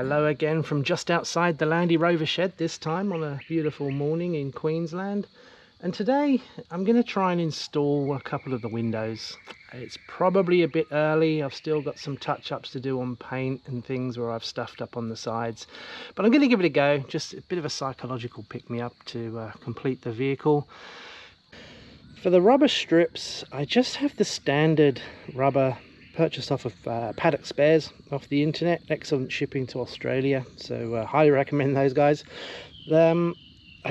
Hello again from just outside the Land Rover shed, this time on a beautiful morning in Queensland. And today I'm going to try and install a couple of the windows. It's probably a bit early. I've still got some touch-ups to do on paint and things where I've stuffed up on the sides. But I'm going to give it a go, just a bit of a psychological pick-me-up to complete the vehicle. For the rubber strips, I just have the standard rubber purchased off of Paddock Spares off the internet. Excellent shipping to Australia, so highly recommend those guys. I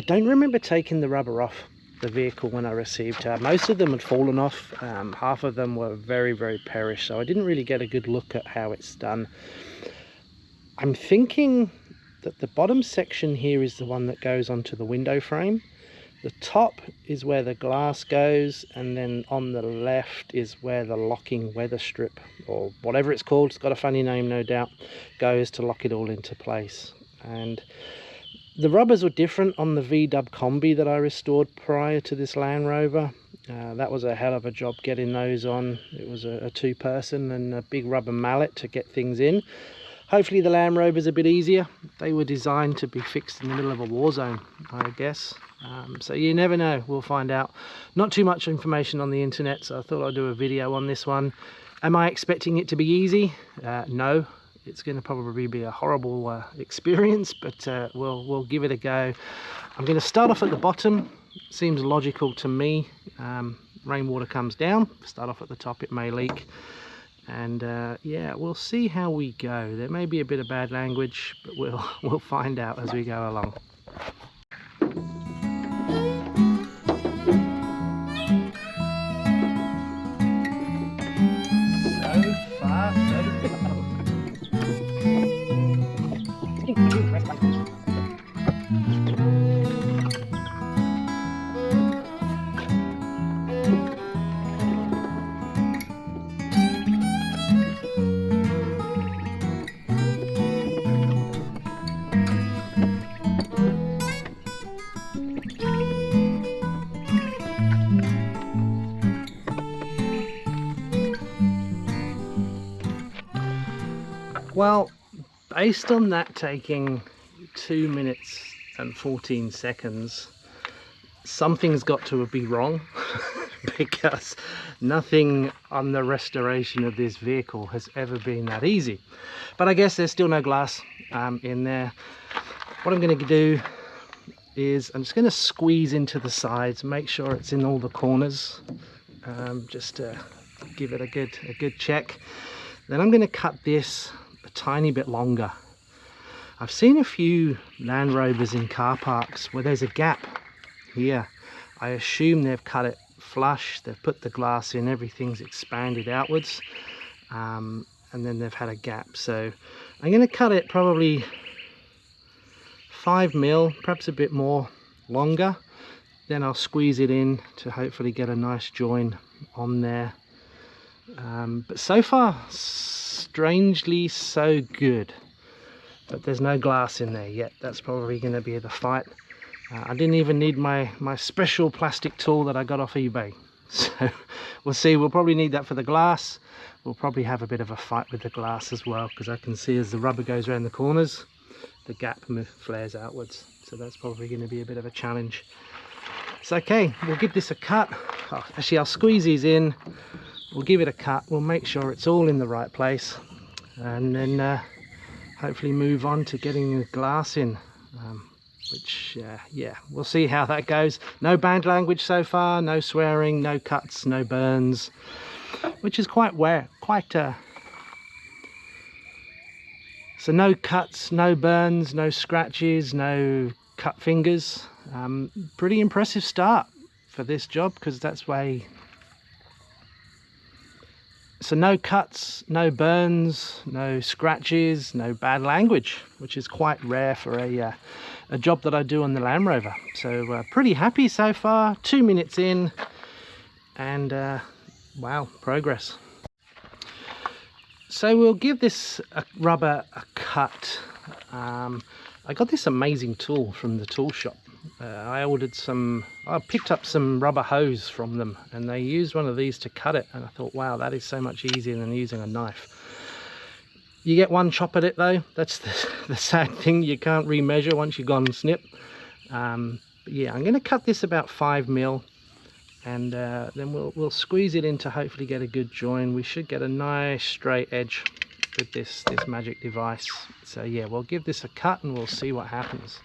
don't remember taking the rubber off the vehicle when I received her. Most of them had fallen off. Half of them were very perished, so I didn't really get a good look at how it's done. I'm thinking that the bottom section here is the one that goes onto the window frame. The top is where the glass goes, and then on the left is where the locking weather strip, or whatever it's called, it's got a funny name no doubt, goes to lock it all into place. And the rubbers were different on the V-Dub Combi that I restored prior to this Land Rover. That was a hell of a job getting those on. It was a two-person and a big rubber mallet to get things in. Hopefully the Land Rover's a bit easier. They were designed to be fixed in the middle of a war zone, I guess. So you never know, we'll find out. Not too much information on the internet, so I thought I'd do a video on this one. Am I expecting it to be easy? No, it's going to probably be a horrible experience, but we'll give it a go. I'm going to start off at the bottom. Seems logical to me. Rainwater comes down, start off at the top, it may leak. And yeah, we'll see how we go. There may be a bit of bad language, but we'll find out as we go along. So far, so good. Well, based on that taking 2 minutes and 14 seconds, something's got to be wrong because nothing on the restoration of this vehicle has ever been that easy. But I guess there's still no glass in there. What I'm going to do is I'm just going to squeeze into the sides, make sure it's in all the corners, just to give it a good check. Then I'm going to cut this a tiny bit longer. I've seen a few Land Rovers in car parks where there's a gap here. I assume they've cut it flush, they've put the glass in, everything's expanded outwards, and then they've had a gap. So I'm going to cut it probably 5 mil, perhaps a bit more longer. Then I'll squeeze it in to hopefully get a nice join on there. But so far, strangely so good. But there's no glass in there yet. That's probably going to be the fight. I didn't even need my special plastic tool that I got off eBay. So we'll see. We'll probably need that for the glass. We'll probably have a bit of a fight with the glass as well, because I can see as the rubber goes around the corners, the gap flares outwards. So that's probably going to be a bit of a challenge. It's okay. We'll give this a cut. Oh, actually, I'll squeeze these in. We'll give it a cut. We'll make sure it's all in the right place, and then hopefully move on to getting the glass in, which yeah, we'll see how that goes. No bad language so far, no swearing, no cuts, no burns, which is quite so no cuts, no burns, no scratches, no cut fingers. Pretty impressive start for this job, because that's way. So no cuts, no burns, no scratches, no bad language, which is quite rare for a job that I do on the Land Rover. So pretty happy so far. 2 minutes in, and wow, progress. So we'll give this rubber a cut. I got this amazing tool from the tool shop. I picked up some rubber hose from them, and they used one of these to cut it, and I thought, wow, that is so much easier than using a knife. You get one chop at it though. That's the sad thing. You can't remeasure once you've gone snip. But yeah, I'm going to cut this about 5mm, and then we'll squeeze it in to hopefully get a good join. We should get a nice straight edge with this magic device. So yeah, we'll give this a cut and we'll see what happens.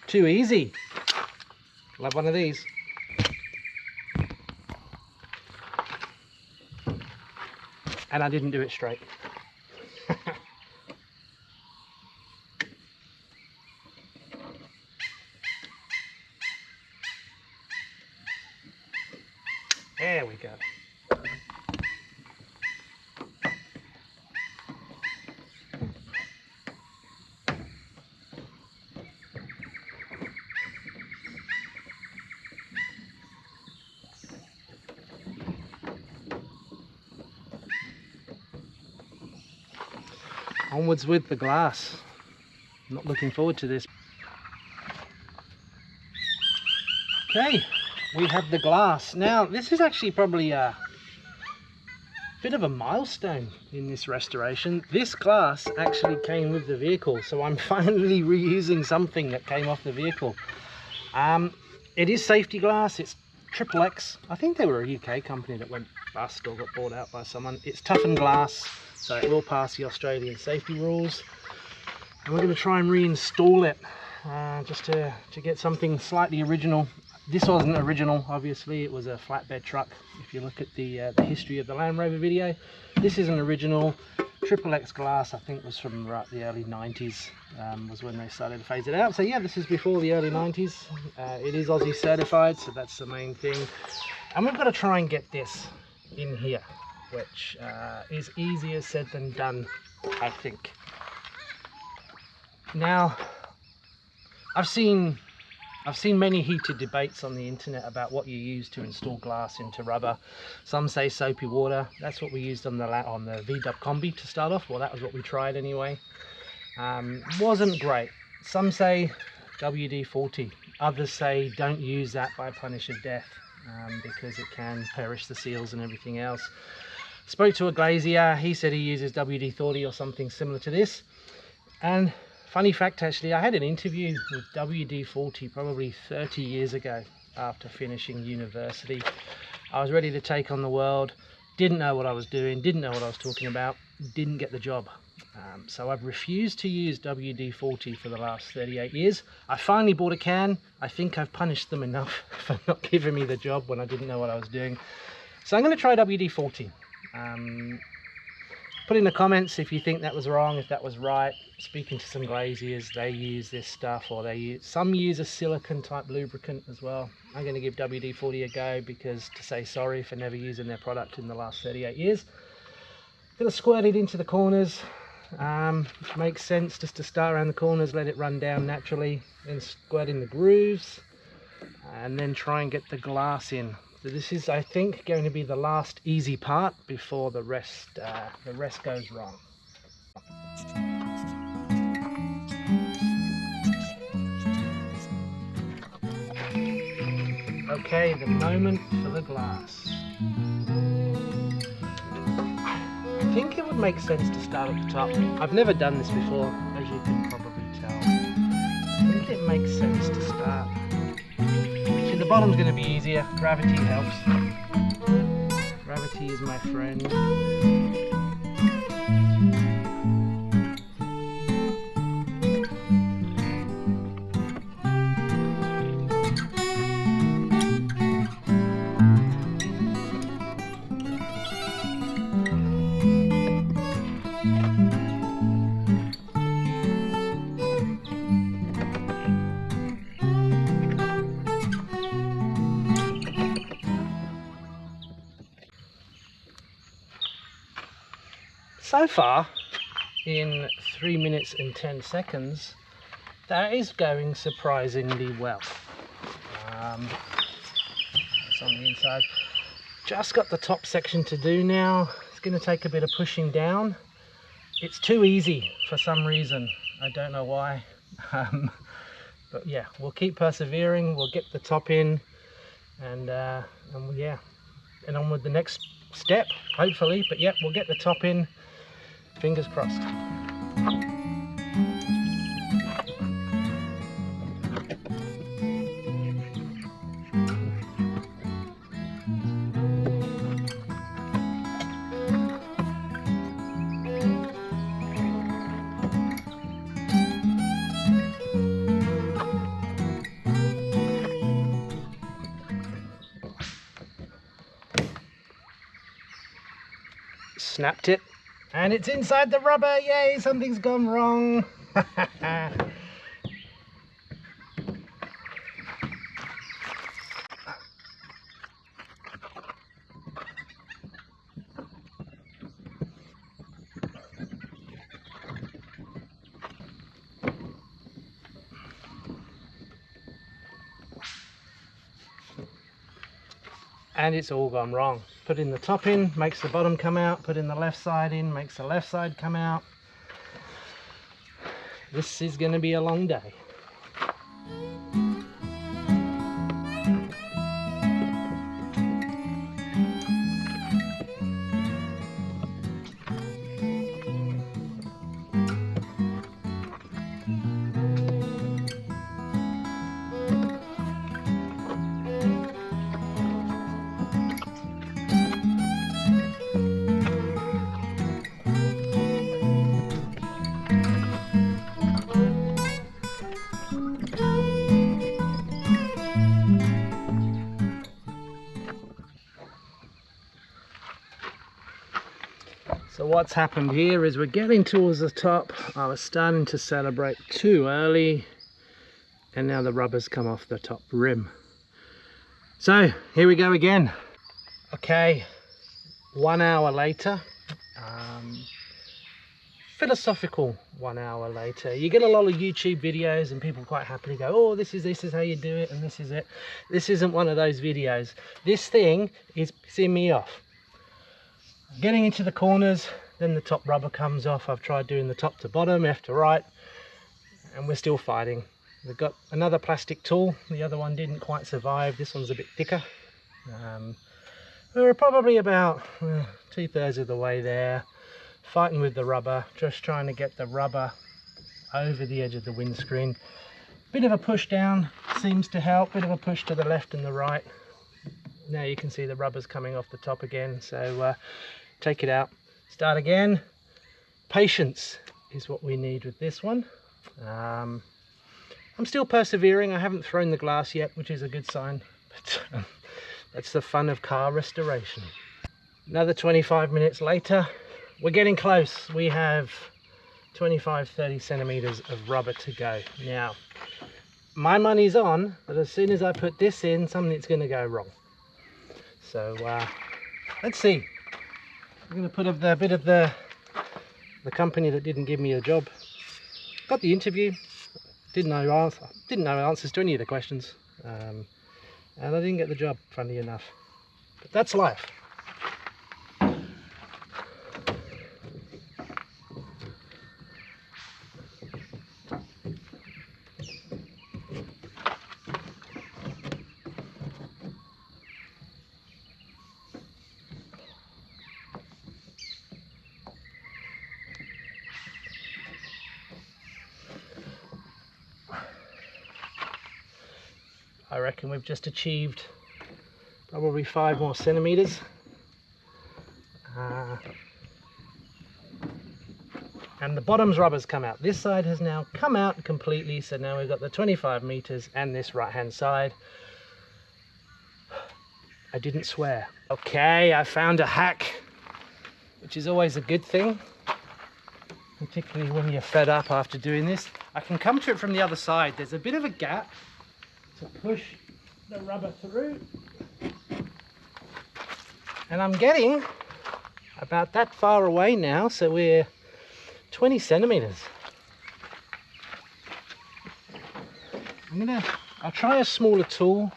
Too easy. Love one of these. And I didn't do it straight. There we go. Onwards with the glass. Not looking forward to this. Okay, we have the glass. Now, this is actually probably a bit of a milestone in this restoration. This glass actually came with the vehicle, so I'm finally reusing something that came off the vehicle. It is safety glass. It's XXX. I think they were a UK company that went bust or got bought out by someone. It's toughened glass, so it will pass the Australian safety rules. And we're going to try and reinstall it just to get something slightly original. This wasn't original, obviously. It was a flatbed truck. If you look at the history of the Land Rover video, this is an original XXX glass. I think was from right the early 90s was when they started to phase it out. So yeah, this is before the early 90s. It is Aussie certified, so that's the main thing. And we've got to try and get this in here, which is easier said than done, I think. Now, I've seen many heated debates on the internet about what you use to install glass into rubber. Some say soapy water. That's what we used on the VW Combi to start off. Well, that was what we tried anyway. Wasn't great. Some say WD-40. Others say don't use that by punish of death because it can perish the seals and everything else. Spoke to a glazier. He said he uses WD-40 or something similar to this. And funny fact, actually, I had an interview with WD-40 probably 30 years ago after finishing university. I was ready to take on the world, didn't know what I was doing, didn't know what I was talking about, didn't get the job. So I've refused to use WD-40 for the last 38 years. I finally bought a can. I think I've punished them enough for not giving me the job when I didn't know what I was doing. So I'm going to try WD-40. Put in the comments if you think that was wrong, if that was right. Speaking to some glaziers, they use this stuff, or some use a silicone type lubricant as well. I'm going to give WD-40 a go because to say sorry for never using their product in the last 38 years. Going to squirt it into the corners. Makes sense just to start around the corners, let it run down naturally, then squirt in the grooves, and then try and get the glass in. So this is, I think, going to be the last easy part before the rest goes wrong. Okay, the moment for the glass. I think it would make sense to start at the top. I've never done this before, as you can probably tell. I think it makes sense to start. See, the bottom's going to be easier. Gravity helps. Gravity is my friend. So far, in 3 minutes and 10 seconds, that is going surprisingly well. It's on the inside. Just got the top section to do now. It's going to take a bit of pushing down, It's too easy for some reason. I don't know why. But yeah, we'll keep persevering. We'll get the top in, and yeah, and on with the next step, hopefully. But yeah, we'll get the top in. Fingers crossed. Snapped it, and it's inside the rubber. Yay, something's gone wrong. And it's all gone wrong. Put in the top in, makes the bottom come out. Put in the left side in, makes the left side come out. This is going to be a long day. So what's happened here is we're getting towards the top. I was starting to celebrate too early, and now the rubber's come off the top rim. So here we go again. Okay, 1 hour later, philosophical 1 hour later. You get a lot of YouTube videos and people quite happily go, oh, this is how you do it, and this is it. This isn't one of those videos. This thing is pissing me off. Getting into the corners, then the top rubber comes off. I've tried doing the top to bottom, left to right, and we're still fighting. We've got another plastic tool. The other one didn't quite survive. This one's a bit thicker. We're probably about 2/3 of the way there, fighting with the rubber, just trying to get the rubber over the edge of the windscreen. Bit of a push down seems to help, bit of a push to the left and the right. Now you can see the rubber's coming off the top again, so take it out, start again. Patience is what we need with this one. I'm still persevering. I haven't thrown the glass yet, which is a good sign, but that's the fun of car restoration. Another 25 minutes later, we're getting close. We have 25-30 centimeters of rubber to go. Now, my money's on that as soon as I put this in, something's going to go wrong. So let's see. I'm going to put a bit of the company that didn't give me a job. Got the interview, didn't know answers to any of the questions, and I didn't get the job, funny enough. But that's life. I reckon we've just achieved probably 5 more centimeters. And the bottom's rubber's come out. This side has now come out completely, so now we've got the 25 meters and this right hand side. I didn't swear. Okay, I found a hack, which is always a good thing, particularly when you're fed up after doing this. I can come to it from the other side. There's a bit of a gap to push the rubber through, and I'm getting about that far away now, so we're 20 centimeters. I'll try a smaller tool.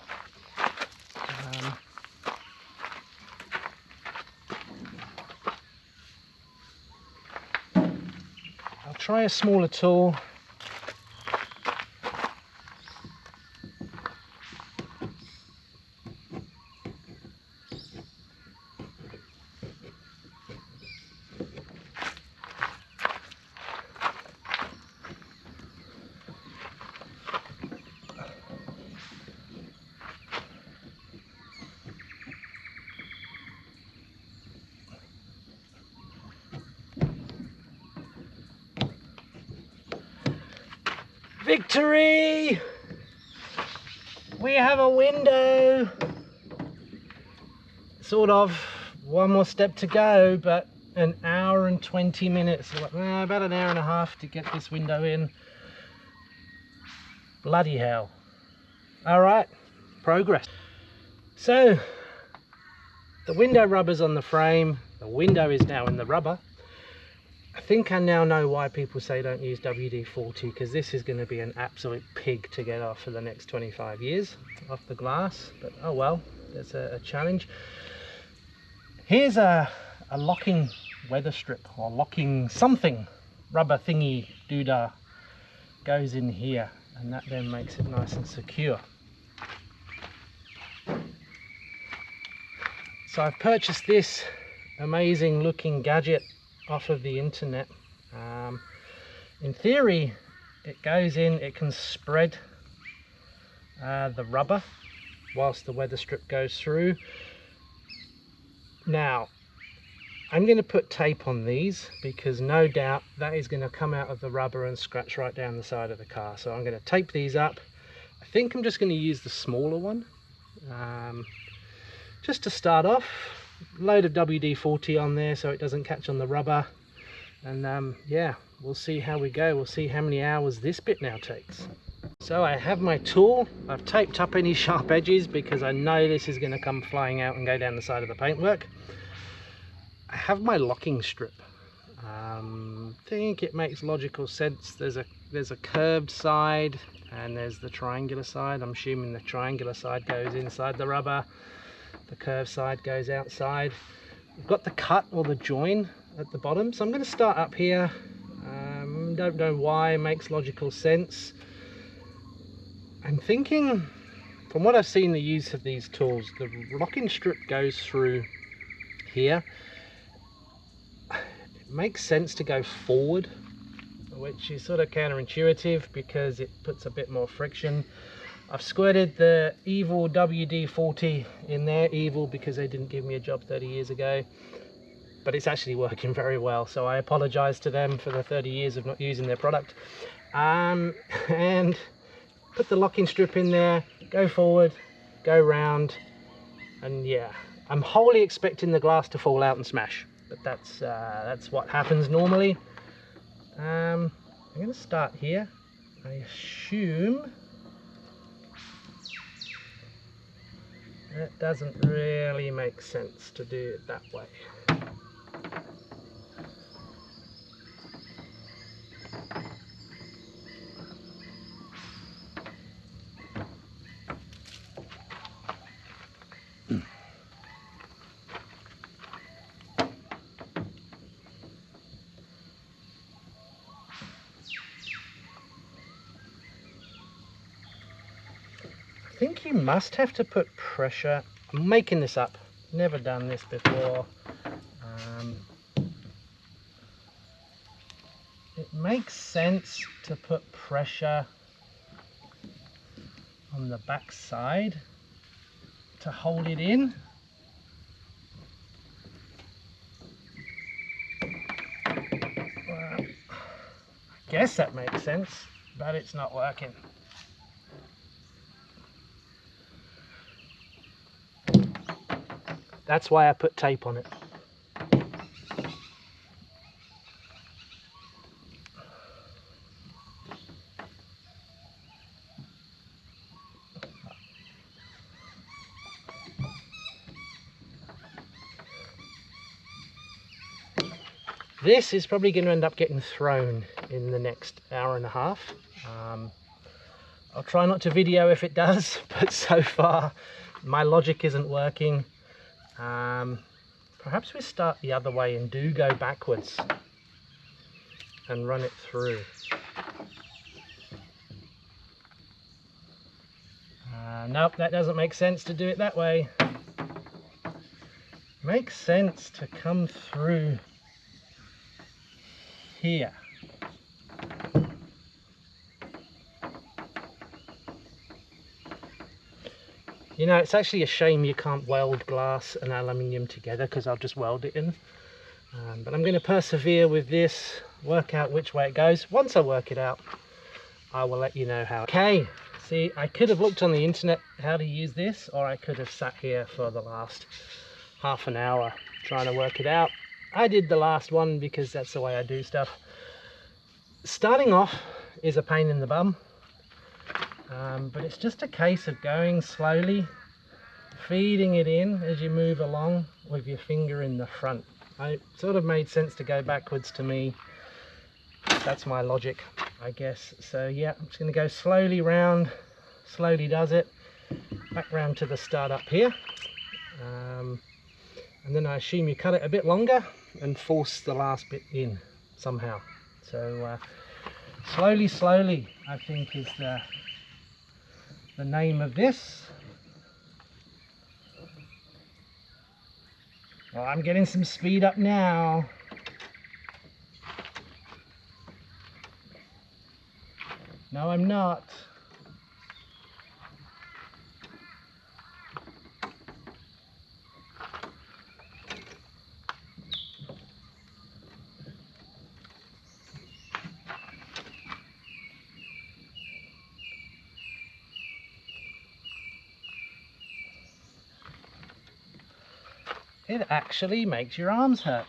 try a smaller tool. Victory! We have a window. Sort of. One more step to go, but an hour and 20 minutes. About an hour and a half to get this window in. Bloody hell. Alright, progress. So, the window rubber's on the frame. The window is now in the rubber. I think I now know why people say don't use WD-40, because this is going to be an absolute pig to get off for the next 25 years off the glass, but oh well, that's a challenge. Here's a locking weather strip, or locking something, rubber thingy doodah goes in here, and that then makes it nice and secure. So I've purchased this amazing looking gadget off of the internet. In theory, it goes in, it can spread the rubber whilst the weather strip goes through. Now, I'm going to put tape on these because no doubt that is going to come out of the rubber and scratch right down the side of the car. So I'm going to tape these up. I think I'm just going to use the smaller one. Just to start off, load of WD-40 on there so it doesn't catch on the rubber, and yeah, we'll see how we go. We'll see how many hours this bit now takes. So I have my tool. I've taped up any sharp edges because I know this is going to come flying out and go down the side of the paintwork. I have my locking strip. I think it makes logical sense. There's a curved side and there's the triangular side. I'm assuming the triangular side goes inside the rubber, the curved side goes outside. We've got the cut or the join at the bottom, so I'm going to start up here. Don't know why, it makes logical sense. I'm thinking, from what I've seen the use of these tools, the locking strip goes through here. It makes sense to go forward, which is sort of counterintuitive because it puts a bit more friction. I've squirted the evil WD-40 in there, evil because they didn't give me a job 30 years ago, but it's actually working very well, so I apologize to them for the 30 years of not using their product. And put the locking strip in there, go forward, go round, and yeah, I'm wholly expecting the glass to fall out and smash, but that's what happens normally. I'm going to start here. I assume it doesn't really make sense to do it that way. I think you must have to put pressure. I'm making this up, never done this before. It makes sense to put pressure on the back side to hold it in. Well, I guess that makes sense, but it's not working. That's why I put tape on it. This is probably going to end up getting thrown in the next hour and a half. I'll try not to video if it does, but so far my logic isn't working. Perhaps we start the other way and do go backwards. and run it through. Nope, that doesn't make sense to do it that way. Makes sense to come through here. You know, it's actually a shame you can't weld glass and aluminium together, because I'll just weld it in. But I'm going to persevere with this, work out which way it goes. Once I work it out, I will let you know how. Okay, see, I could have looked on the internet how to use this, or I could have sat here for the last half an hour trying to work it out. I did the last one because that's the way I do stuff. Starting off is a pain in the bum, but it's just a case of going slowly, feeding it in as you move along with your finger in the front. It sort of made sense to go backwards to me. That's my logic, I guess. So yeah, I'm just going to go slowly round. Slowly does it. Back round to the start up here. And then I assume you cut it a bit longer and force the last bit in somehow. So slowly, slowly, I think is the name of this. Well, I'm getting some speed up now. No, I'm not. It actually makes your arms hurt.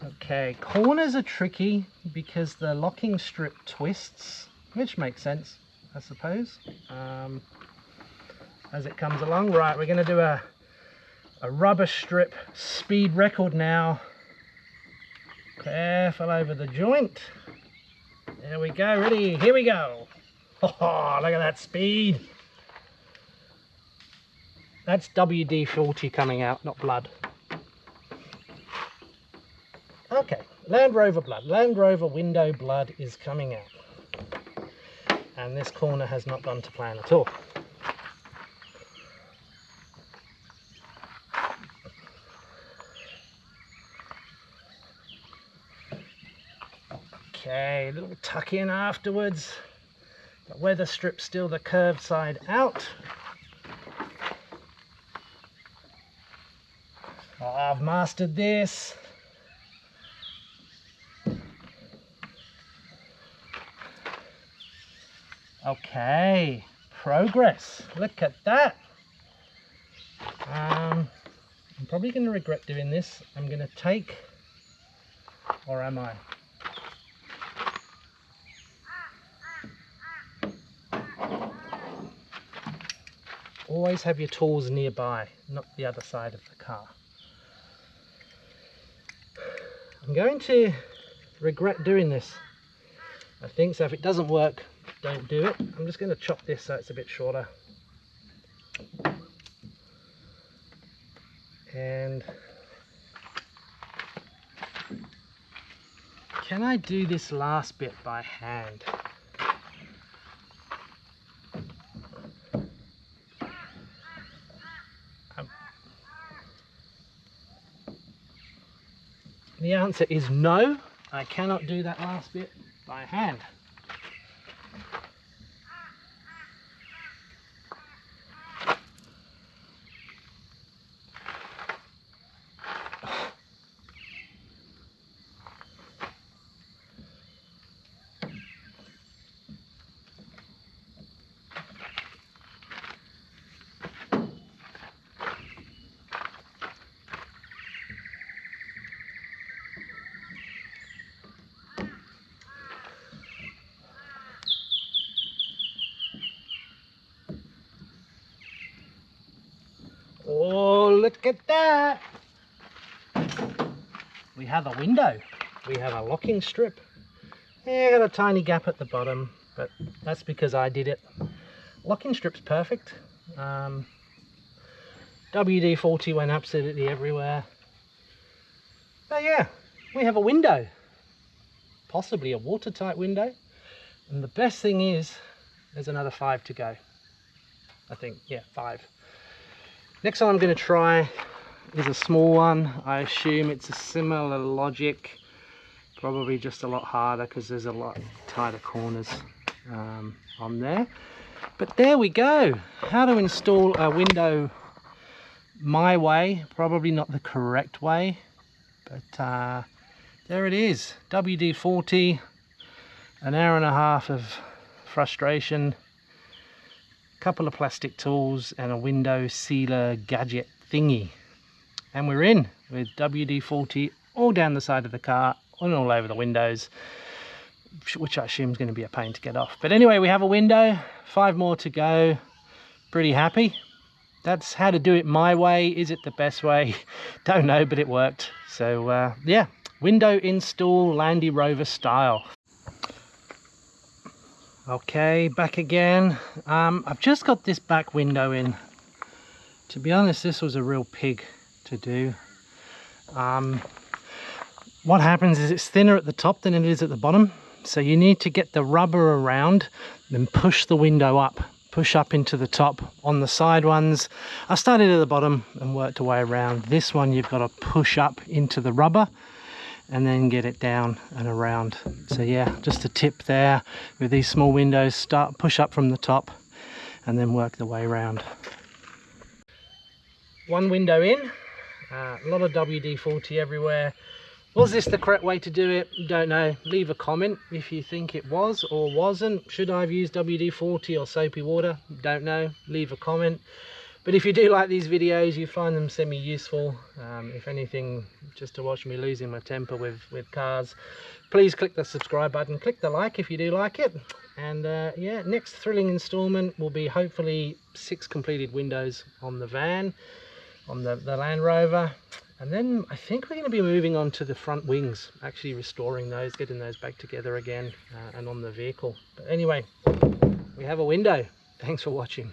Okay, corners are tricky because the locking strip twists, which makes sense, I suppose, as it comes along. Right, we're going to do a rubber strip speed record now. Careful over the joint. There we go, ready, here we go. Oh, look at that speed. That's WD-40 coming out, not blood. Okay, Land Rover blood. Land Rover window blood is coming out. And this corner has not gone to plan at all. Okay, a little tuck in afterwards. The weather strip's still the curved side out. Oh, I've mastered this. Okay, progress. Look at that. I'm probably going to regret doing this. I'm going to take, or am I? Always have your tools nearby, not the other side of the car. I'm going to regret doing this, I think. So if it doesn't work, don't do it. I'm just going to chop this so it's a bit shorter. And can I do this last bit by hand? The answer is no, I cannot do that last bit by hand. Oh, look at that! We have a window. We have a locking strip. Yeah, got a tiny gap at the bottom, but that's because I did it. Locking strip's perfect. WD-40 went absolutely everywhere. But yeah, we have a window, possibly a watertight window, and the best thing is there's another 5 to go. I think, yeah, 5. Next one I'm going to try is a small one. I assume it's a similar logic, probably just a lot harder because there's a lot tighter corners on there. But there we go, how to install a window my way, probably not the correct way, but there it is. WD-40, an hour and a half of frustration, a couple of plastic tools and a window sealer gadget thingy, and we're in with WD-40 all down the side of the car and all over the windows, which I assume is going to be a pain to get off. But anyway, we have a window, 5 more to go. Pretty happy. That's how to do it my way. Is it the best way? Don't know, but it worked. So yeah, window install Land Rover style. Okay, back again. I've just got this back window in. To be honest, this was a real pig to do. What happens is it's thinner at the top than it is at the bottom. So you need to get the rubber around, then push the window up. Push up into the top. On the side ones, I started at the bottom and worked a way around. This one you've got to push up into the rubber and then get it down and around. So yeah, just a tip there with these small windows, push up from the top and then work the way around. One window in, a lot of WD-40 everywhere. Was this the correct way to do it? Don't know. Leave a comment if you think it was or wasn't. Should I have used WD-40 or soapy water? Don't know. Leave a comment. But if you do like these videos, you find them semi-useful, if anything, just to watch me losing my temper with cars, please click the subscribe button, click the like if you do like it. And yeah, next thrilling installment will be hopefully 6 completed windows on the van, on the Land Rover. And then I think we're going to be moving on to the front wings, actually restoring those, getting those back together again, and on the vehicle. But anyway, we have a window. Thanks for watching.